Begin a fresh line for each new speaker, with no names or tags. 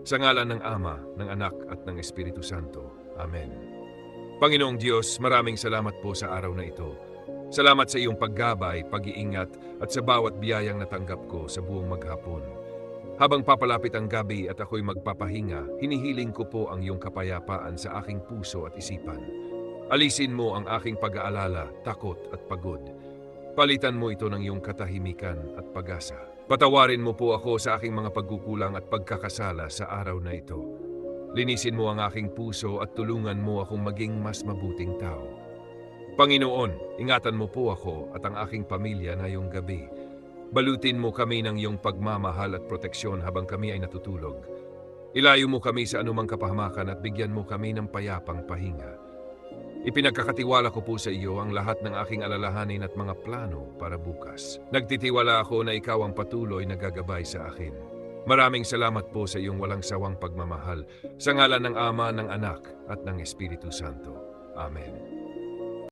Sa ngalan ng Ama, ng Anak at ng Espiritu Santo. Amen. Panginoong Diyos, maraming salamat po sa araw na ito. Salamat sa iyong paggabay, pag-iingat at sa bawat biyayang natanggap ko sa buong maghapon. Habang papalapit ang gabi at ako'y magpapahinga, hinihiling ko po ang iyong kapayapaan sa aking puso at isipan. Alisin mo ang aking pag-aalala, takot at pagod. Palitan mo ito ng iyong katahimikan at pag-asa. Patawarin mo po ako sa aking mga pagkukulang at pagkakasala sa araw na ito. Linisin mo ang aking puso at tulungan mo akong maging mas mabuting tao. Panginoon, ingatan mo po ako at ang aking pamilya ngayong gabi. Balutin mo kami ng iyong pagmamahal at proteksyon habang kami ay natutulog. Ilayo mo kami sa anumang kapahamakan at bigyan mo kami ng payapang pahinga. Ipinagkakatiwala ko po sa iyo ang lahat ng aking alalahanin at mga plano para bukas. Nagtitiwala ako na ikaw ang patuloy na gagabay sa akin. Maraming salamat po sa iyong walang sawang pagmamahal. Sa ngalan ng Ama, ng Anak at ng Espiritu Santo. Amen.